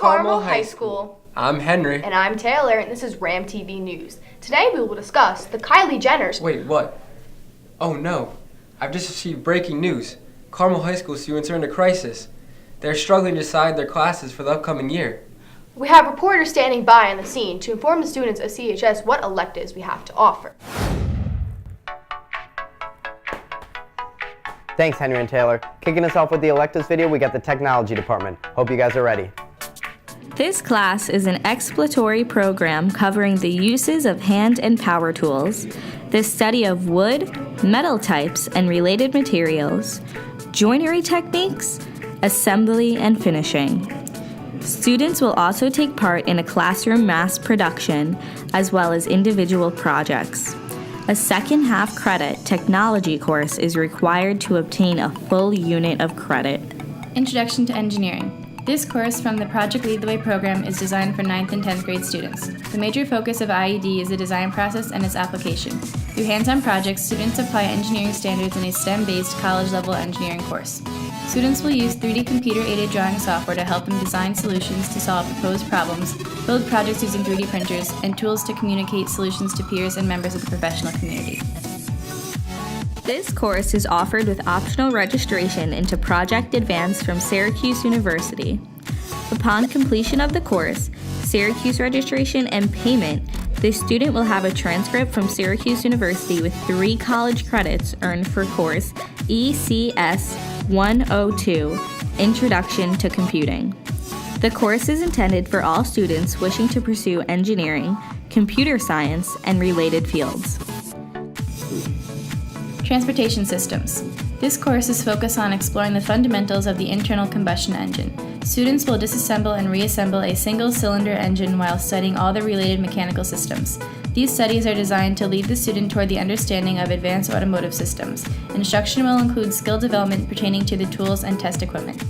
Carmel High School. I'm Henry. And I'm Taylor, and this is RAM TV News. Today we will discuss the Kylie Jenners. Wait, what? Oh no, I've just received breaking news. Carmel High School students are in a crisis. They're struggling to decide their classes for the upcoming year. We have reporters standing by on the scene to inform the students of CHS what electives we have to offer. Thanks, Henry and Taylor. Kicking us off with the electives video, we got the technology department. Hope you guys are ready. This class is an exploratory program covering the uses of hand and power tools, the study of wood, metal types and related materials, joinery techniques, assembly, and finishing. Students will also take part in a classroom mass production as well as individual projects. A second half credit technology course is required to obtain a full unit of credit. Introduction to Engineering. This course from the Project Lead the Way program is designed for 9th and 10th grade students. The major focus of IED is the design process and its application. Through hands-on projects, students apply engineering standards in a STEM-based college-level engineering course. Students will use 3D computer-aided drawing software to help them design solutions to solve proposed problems, build projects using 3D printers, and tools to communicate solutions to peers and members of the professional community. This course is offered with optional registration into Project Advance from Syracuse University. Upon completion of the course, Syracuse registration and payment, the student will have a transcript from Syracuse University with 3 college credits earned for course ECS 102, Introduction to Computing. The course is intended for all students wishing to pursue engineering, computer science, and related fields. Transportation Systems. This course is focused on exploring the fundamentals of the internal combustion engine. Students will disassemble and reassemble a single-cylinder engine while studying all the related mechanical systems. These studies are designed to lead the student toward the understanding of advanced automotive systems. Instruction will include skill development pertaining to the tools and test equipment.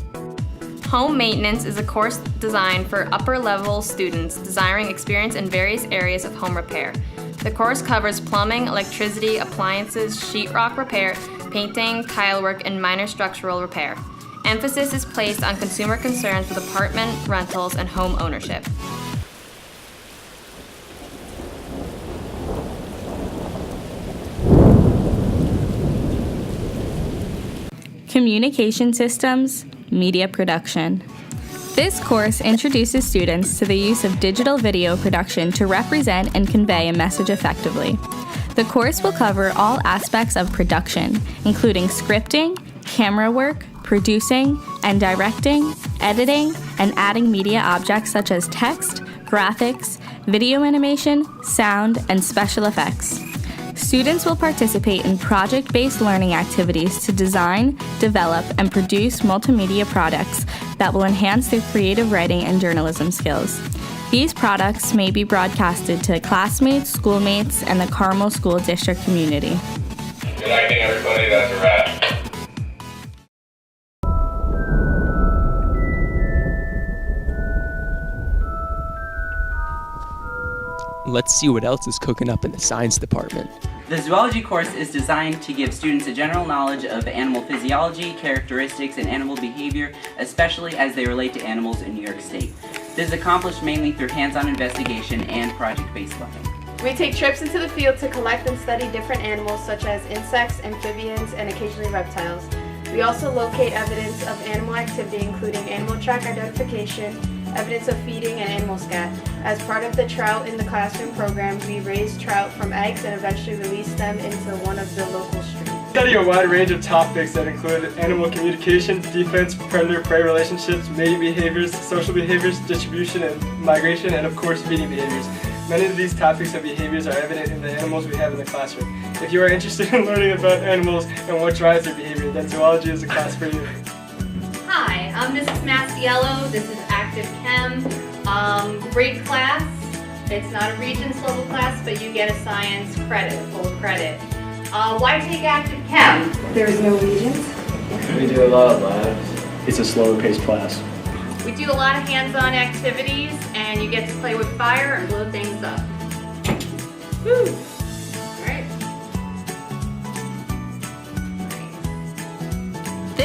Home Maintenance is a course designed for upper-level students desiring experience in various areas of home repair. The course covers plumbing, electricity, appliances, sheetrock repair, painting, tile work, and minor structural repair. Emphasis is placed on consumer concerns with apartment rentals and home ownership. Communication Systems, Media Production. This course introduces students to the use of digital video production to represent and convey a message effectively. The course will cover all aspects of production, including scripting, camera work, producing and directing, editing, and adding media objects such as text, graphics, video animation, sound, and special effects. Students will participate in project-based learning activities to design, develop, and produce multimedia products that will enhance their creative writing and journalism skills. These products may be broadcasted to classmates, schoolmates, and the Carmel School District community. Good evening, everybody. That's a wrap. Let's see what else is cooking up in the science department. The zoology course is designed to give students a general knowledge of animal physiology, characteristics, and animal behavior, especially as they relate to animals in New York State. This is accomplished mainly through hands-on investigation and project-based learning. We take trips into the field to collect and study different animals such as insects, amphibians, and occasionally reptiles. We also locate evidence of animal activity, including animal track identification, evidence of feeding, and animal scat. As part of the Trout in the Classroom program, we raise trout from eggs and eventually release them into one of the local streams. We study a wide range of topics that include animal communication, defense, predator-prey relationships, mating behaviors, social behaviors, distribution and migration, and of course feeding behaviors. Many of these topics and behaviors are evident in the animals we have in the classroom. If you are interested in learning about animals and what drives their behavior, then zoology is a class for you. Hi, I'm Mrs. Masiello. This is Active Chem. Great class. It's not a Regents level class, but you get a science credit, full credit. Why take Active Chem? There's no Regents. We do a lot of labs. It's a slower paced class. We do a lot of hands-on activities, and you get to play with fire and blow things up. Woo! All right.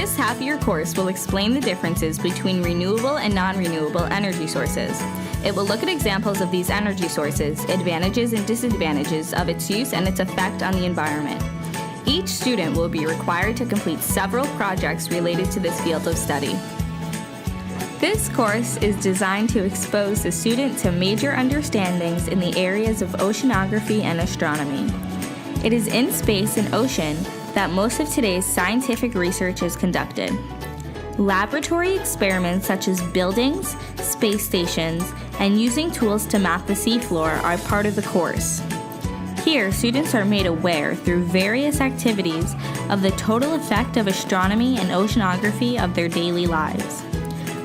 This half-year course will explain the differences between renewable and non-renewable energy sources. It will look at examples of these energy sources, advantages and disadvantages of its use and its effect on the environment. Each student will be required to complete several projects related to this field of study. This course is designed to expose the student to major understandings in the areas of oceanography and astronomy. It is in space and ocean that most of today's scientific research is conducted. Laboratory experiments such as buildings, space stations, and using tools to map the seafloor are part of the course. Here, students are made aware through various activities of the total effect of astronomy and oceanography of their daily lives.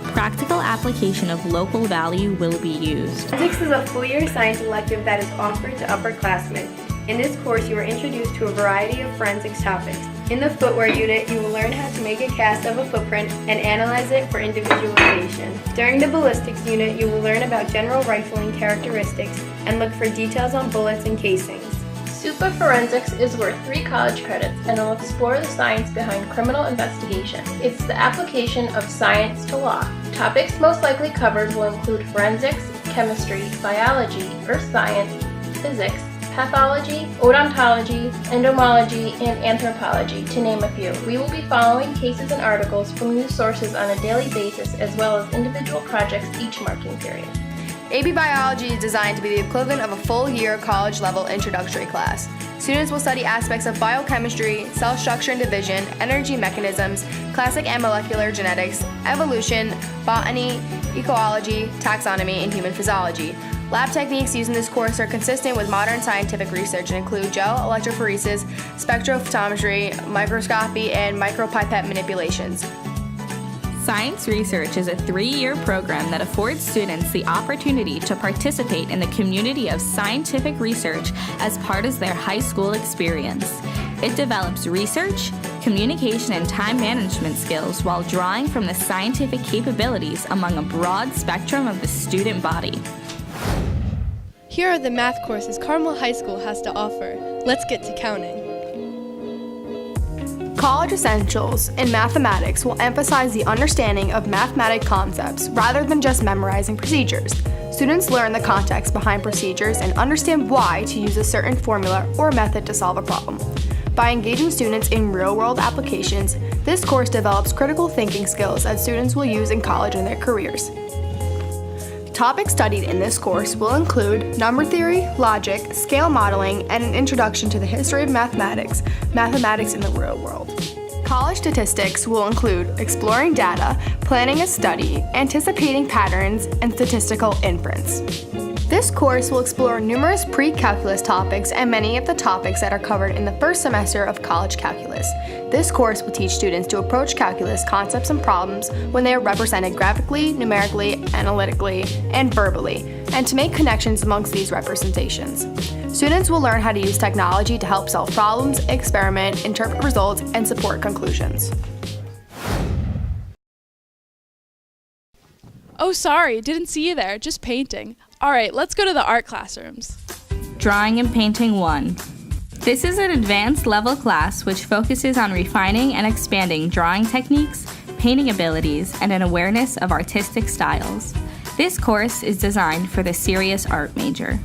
Practical application of local value will be used. Physics is a full-year science elective that is offered to upperclassmen. In this course, you are introduced to a variety of forensics topics. In the footwear unit, you will learn how to make a cast of a footprint and analyze it for individualization. During the ballistics unit, you will learn about general rifling characteristics and look for details on bullets and casings. SUPA Forensics is worth 3 college credits and will explore the science behind criminal investigation. It's the application of science to law. Topics most likely covered will include forensics, chemistry, biology, earth science, physics, pathology, odontology, entomology, and anthropology, to name a few. We will be following cases and articles from news sources on a daily basis as well as individual projects each marking period. AB Biology is designed to be the equivalent of a full-year college-level introductory class. Students will study aspects of biochemistry, cell structure and division, energy mechanisms, classic and molecular genetics, evolution, botany, ecology, taxonomy, and human physiology. Lab techniques used in this course are consistent with modern scientific research and include gel electrophoresis, spectrophotometry, microscopy, and micropipette manipulations. Science Research is a 3-year program that affords students the opportunity to participate in the community of scientific research as part of their high school experience. It develops research, communication, and time management skills while drawing from the scientific capabilities among a broad spectrum of the student body. Here are the math courses Carmel High School has to offer. Let's get to counting. College Essentials in Mathematics will emphasize the understanding of mathematic concepts rather than just memorizing procedures. Students learn the context behind procedures and understand why to use a certain formula or method to solve a problem. By engaging students in real-world applications, this course develops critical thinking skills that students will use in college and their careers. Topics studied in this course will include number theory, logic, scale modeling, and an introduction to the history of mathematics, mathematics in the real world. College statistics will include exploring data, planning a study, anticipating patterns, and statistical inference. This course will explore numerous pre-calculus topics and many of the topics that are covered in the first semester of college calculus. This course will teach students to approach calculus concepts and problems when they are represented graphically, numerically, analytically, and verbally, and to make connections amongst these representations. Students will learn how to use technology to help solve problems, experiment, interpret results, and support conclusions. Oh, sorry, didn't see you there, just painting. All right, let's go to the art classrooms. Drawing and Painting 1. This is an advanced level class which focuses on refining and expanding drawing techniques, painting abilities, and an awareness of artistic styles. This course is designed for the serious art major.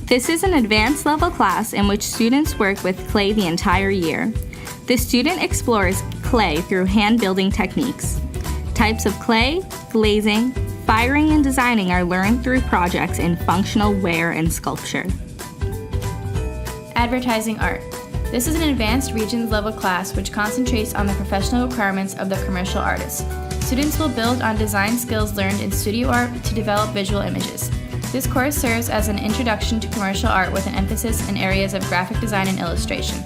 This is an advanced level class in which students work with clay the entire year. The student explores clay through hand building techniques. Types of clay, glazing, firing, and designing are learned through projects in functional wear and sculpture. Advertising art. This is an advanced Regions level class which concentrates on the professional requirements of the commercial artist. Students will build on design skills learned in studio art to develop visual images. This course serves as an introduction to commercial art with an emphasis in areas of graphic design and illustration.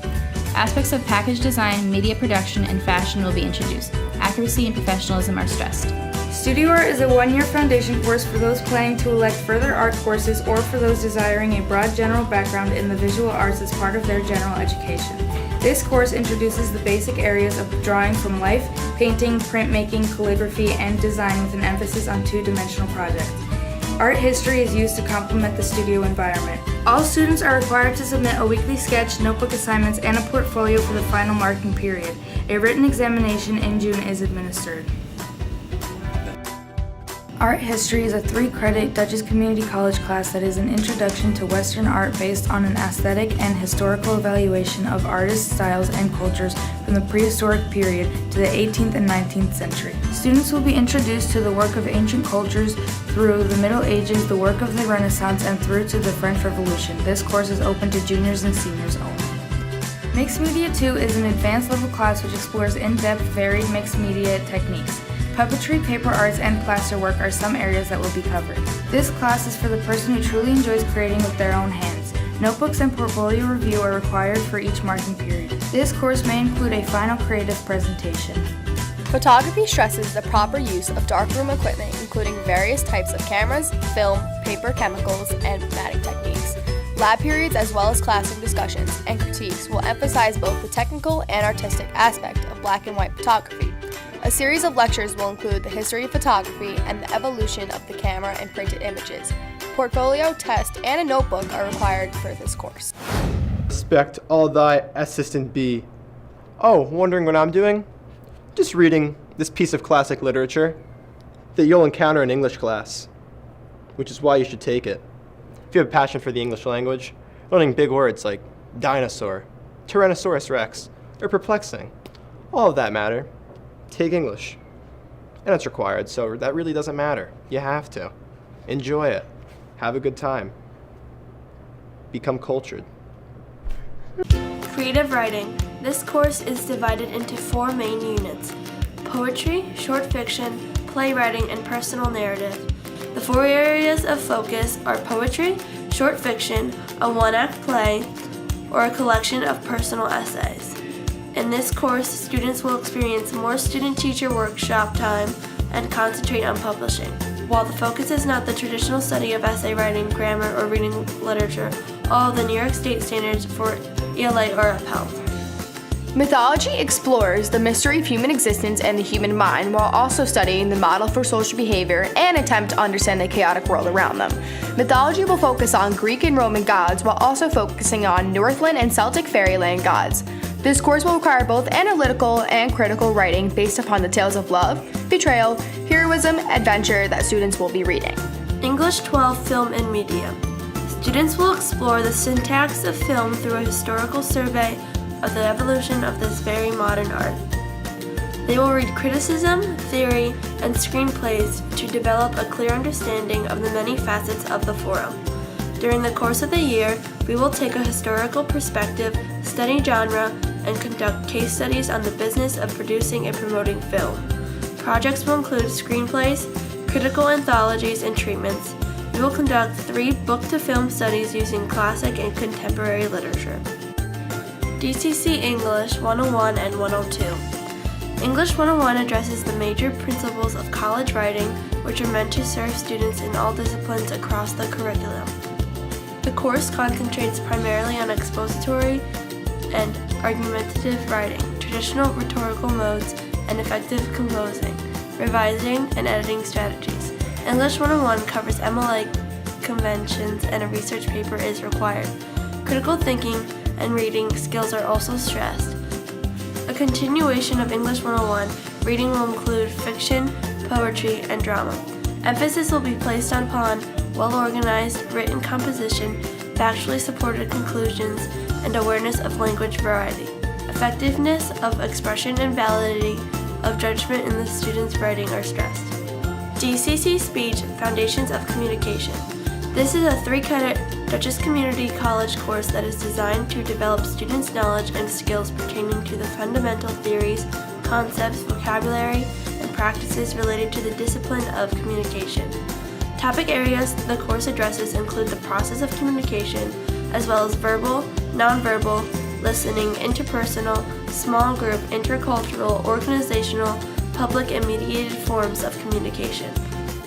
Aspects of package design, media production, and fashion will be introduced. Accuracy and professionalism are stressed. Studio Art is a 1-year foundation course for those planning to elect further art courses or for those desiring a broad general background in the visual arts as part of their general education. This course introduces the basic areas of drawing from life, painting, printmaking, calligraphy, and design with an emphasis on 2-dimensional projects. Art history is used to complement the studio environment. All students are required to submit a weekly sketch, notebook assignments, and a portfolio for the final marking period. A written examination in June is administered. Art History is a 3-credit Dutchess Community College class that is an introduction to Western art based on an aesthetic and historical evaluation of artists' styles and cultures from the prehistoric period to the 18th and 19th century. Students will be introduced to the work of ancient cultures through the Middle Ages, the work of the Renaissance, and through to the French Revolution. This course is open to juniors and seniors only. Mixed Media 2 is an advanced level class which explores in-depth, varied mixed media techniques. Puppetry, paper arts, and plasterwork are some areas that will be covered. This class is for the person who truly enjoys creating with their own hands. Notebooks and portfolio review are required for each marking period. This course may include a final creative presentation. Photography stresses the proper use of darkroom equipment, including various types of cameras, film, paper, chemicals, and matting techniques. Lab periods, as well as classroom discussions and critiques, will emphasize both the technical and artistic aspect of black and white photography. A series of lectures will include the history of photography and the evolution of the camera and printed images. Portfolio, test, and a notebook are required for this course. Respect all thy assistant be. Oh, wondering what I'm doing? Just reading this piece of classic literature that you'll encounter in English class, which is why you should take it. If you have a passion for the English language, learning big words like dinosaur, Tyrannosaurus Rex, or perplexing, all of that matter. Take English. And it's required, so that really doesn't matter. You have to. Enjoy it. Have a good time. Become cultured. Creative writing. This course is divided into 4 main units: poetry, short fiction, playwriting, and personal narrative. The 4 areas of focus are poetry, short fiction, a one-act play, or a collection of personal essays. In this course, students will experience more student-teacher workshop time and concentrate on publishing. While the focus is not the traditional study of essay writing, grammar, or reading literature, all of the New York State standards for ELA are upheld. Mythology explores the mystery of human existence and the human mind while also studying the model for social behavior and attempt to understand the chaotic world around them. Mythology will focus on Greek and Roman gods while also focusing on Northland and Celtic fairyland gods. This course will require both analytical and critical writing based upon the tales of love, betrayal, heroism, adventure that students will be reading. English 12 Film and Media. Students will explore the syntax of film through a historical survey of the evolution of this very modern art. They will read criticism, theory, and screenplays to develop a clear understanding of the many facets of the forum. During the course of the year, we will take a historical perspective, study genre, and conduct case studies on the business of producing and promoting film. Projects will include screenplays, critical anthologies, and treatments. We will conduct 3 book-to-film studies using classic and contemporary literature. DCC English 101 and 102. English 101 addresses the major principles of college writing, which are meant to serve students in all disciplines across the curriculum. The course concentrates primarily on expository and argumentative writing, traditional rhetorical modes, and effective composing, revising, and editing strategies. English 101 covers MLA conventions, and a research paper is required. Critical thinking and reading skills are also stressed. A continuation of English 101, reading will include fiction, poetry, and drama. Emphasis will be placed upon well-organized written composition, factually supported conclusions, and awareness of language variety. Effectiveness of expression and validity of judgment in the student's writing are stressed. DCC Speech, Foundations of Communication. This is a 3-credit Dutchess Community College course that is designed to develop students' knowledge and skills pertaining to the fundamental theories, concepts, vocabulary, and practices related to the discipline of communication. Topic areas the course addresses include the process of communication, as well as verbal, nonverbal, listening, interpersonal, small group, intercultural, organizational, public, and mediated forms of communication.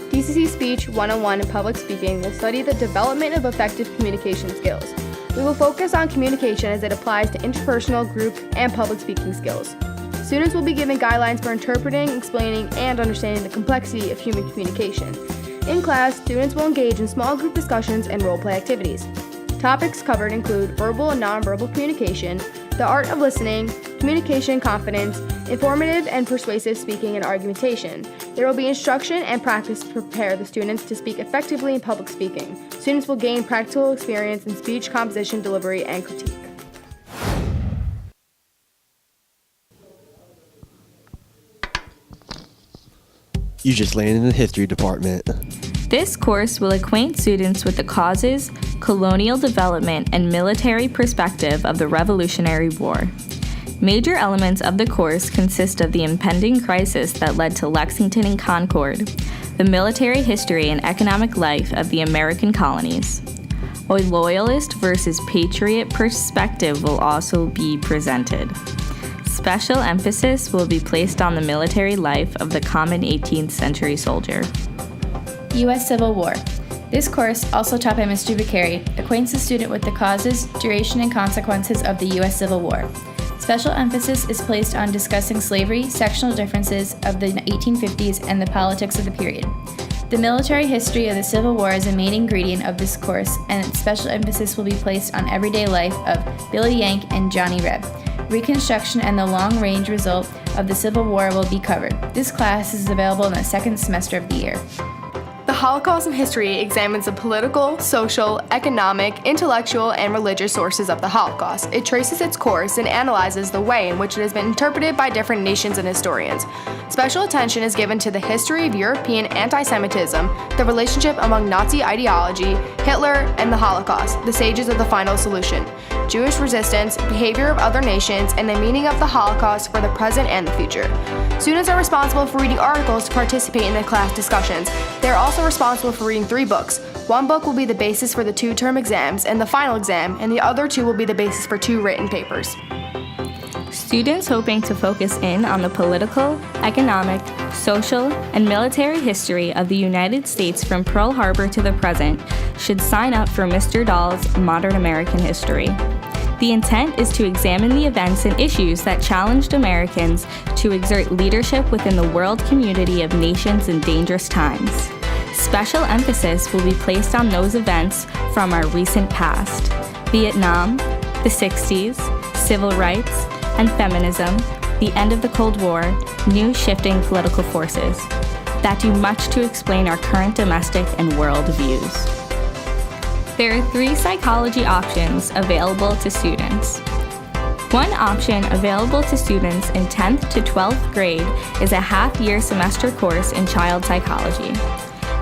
DCC Speech 101 and Public Speaking will study the development of effective communication skills. We will focus on communication as it applies to interpersonal, group, and public speaking skills. Students will be given guidelines for interpreting, explaining, and understanding the complexity of human communication. In class, students will engage in small group discussions and role-play activities. Topics covered include verbal and nonverbal communication, the art of listening, communication confidence, informative and persuasive speaking and argumentation. There will be instruction and practice to prepare the students to speak effectively in public speaking. Students will gain practical experience in speech composition, delivery, and critique. You just landed in the history department. This course will acquaint students with the causes, colonial development, and military perspective of the Revolutionary War. Major elements of the course consist of the impending crisis that led to Lexington and Concord, the military history and economic life of the American colonies. A loyalist versus patriot perspective will also be presented. Special emphasis will be placed on the military life of the common 18th century soldier. U.S. Civil War. This course, also taught by Mr. Vicari, acquaints the student with the causes, duration, and consequences of the U.S. Civil War. Special emphasis is placed on discussing slavery, sectional differences of the 1850s, and the politics of the period. The military history of the Civil War is a main ingredient of this course, and special emphasis will be placed on everyday life of Billy Yank and Johnny Reb. Reconstruction and the long-range result of the Civil War will be covered. This class is available in the second semester of the year. The Holocaust in history examines the political, social, economic, intellectual, and religious sources of the Holocaust. It traces its course and analyzes the way in which it has been interpreted by different nations and historians. Special attention is given to the history of European anti-Semitism, the relationship among Nazi ideology, Hitler, and the Holocaust, the stages of the final solution, Jewish resistance, behavior of other nations, and the meaning of the Holocaust for the present and the future. Students are responsible for reading articles to participate in the class discussions. They are also responsible for reading 3 books. One book will be the basis for the 2-term exams and the final exam, and the other 2 will be the basis for 2 written papers. Students hoping to focus in on the political, economic, social, and military history of the United States from Pearl Harbor to the present should sign up for Mr. Dahl's Modern American History. The intent is to examine the events and issues that challenged Americans to exert leadership within the world community of nations in dangerous times. Special emphasis will be placed on those events from our recent past: Vietnam, the 60s, civil rights, and feminism, the end of the Cold War, new shifting political forces that do much to explain our current domestic and world views. There are 3 psychology options available to students. One option available to students in 10th to 12th grade is a half-year semester course in child psychology.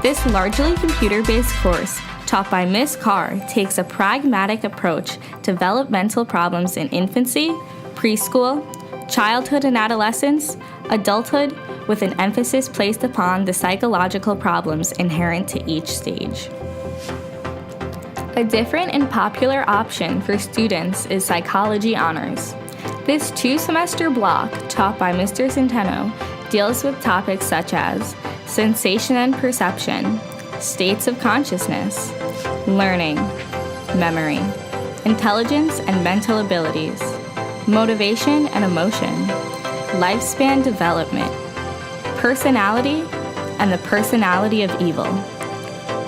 This largely computer-based course, taught by Ms. Carr, takes a pragmatic approach to developmental problems in infancy, preschool, childhood and adolescence, adulthood, with an emphasis placed upon the psychological problems inherent to each stage. A different and popular option for students is Psychology Honors. This 2-semester block, taught by Mr. Centeno, deals with topics such as sensation and perception, states of consciousness, learning, memory, intelligence and mental abilities, motivation and emotion, lifespan development, personality, and the personality of evil.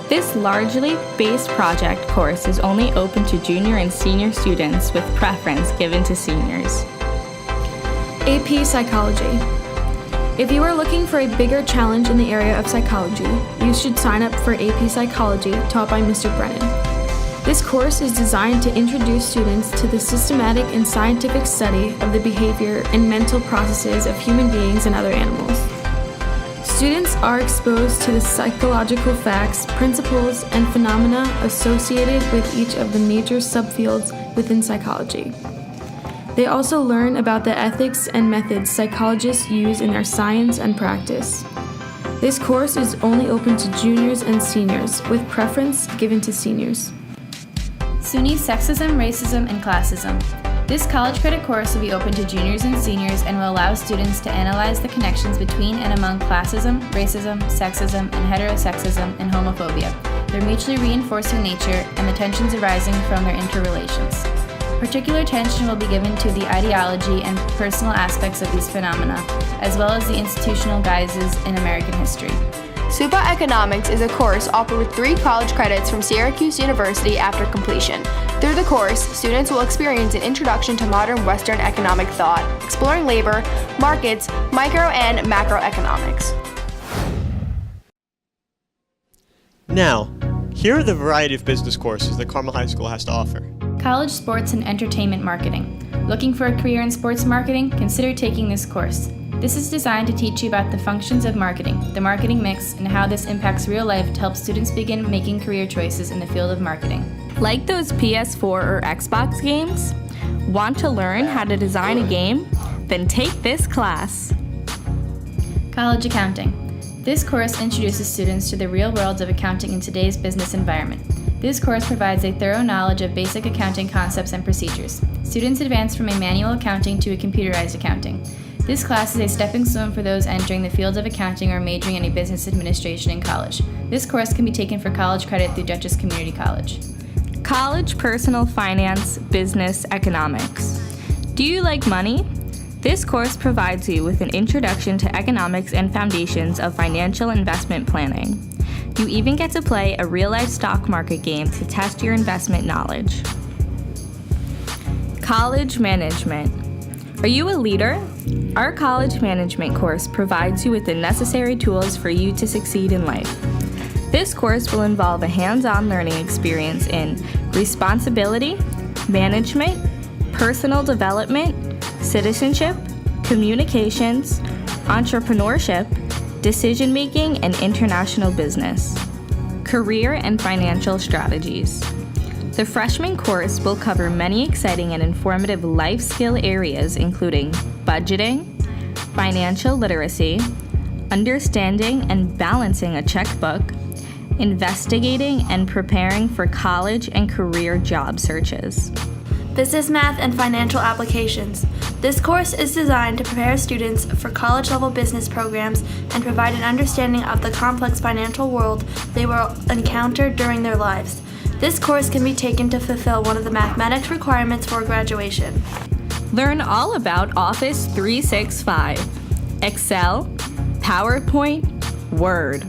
This largely based project course is only open to junior and senior students, with preference given to seniors. AP Psychology. If you are looking for a bigger challenge in the area of psychology, you should sign up for AP Psychology, taught by Mr. Brennan. This course is designed to introduce students to the systematic and scientific study of the behavior and mental processes of human beings and other animals. Students are exposed to the psychological facts, principles, and phenomena associated with each of the major subfields within psychology. They also learn about the ethics and methods psychologists use in their science and practice. This course is only open to juniors and seniors, with preference given to seniors. SUNY Sexism, Racism, and Classism. This college credit course will be open to juniors and seniors and will allow students to analyze the connections between and among classism, racism, sexism, and heterosexism and homophobia, their mutually reinforcing nature, and the tensions arising from their interrelations. Particular attention will be given to the ideology and personal aspects of these phenomena, as well as the institutional guises in American history. SUPA Economics is a course offered with 3 college credits from Syracuse University after completion. Through the course, students will experience an introduction to modern Western economic thought, exploring labor, markets, micro and macroeconomics. Now, here are the variety of business courses that Carmel High School has to offer. College Sports and Entertainment Marketing. Looking for a career in sports marketing? Consider taking this course. This is designed to teach you about the functions of marketing, the marketing mix, and how this impacts real life to help students begin making career choices in the field of marketing. Like those PS4 or Xbox games? Want to learn how to design a game? Then take this class. College Accounting. This course introduces students to the real world of accounting in today's business environment. This course provides a thorough knowledge of basic accounting concepts and procedures. Students advance from a manual accounting to a computerized accounting. This class is a stepping stone for those entering the field of accounting or majoring in a business administration in college. This course can be taken for college credit through Dutchess Community College. College Personal Finance, Business Economics. Do you like money? This course provides you with an introduction to economics and foundations of financial investment planning. You even get to play a real-life stock market game to test your investment knowledge. College Management. Are you a leader? Our college management course provides you with the necessary tools for you to succeed in life. This course will involve a hands-on learning experience in responsibility, management, personal development, citizenship, communications, entrepreneurship, decision-making, and international business. Career and financial strategies. The freshman course will cover many exciting and informative life skill areas including budgeting, financial literacy, understanding and balancing a checkbook, investigating and preparing for college and career job searches. Business Math and Financial Applications. This course is designed to prepare students for college-level business programs and provide an understanding of the complex financial world they will encounter during their lives. This course can be taken to fulfill one of the mathematics requirements for graduation. Learn all about Office 365, Excel, PowerPoint, Word.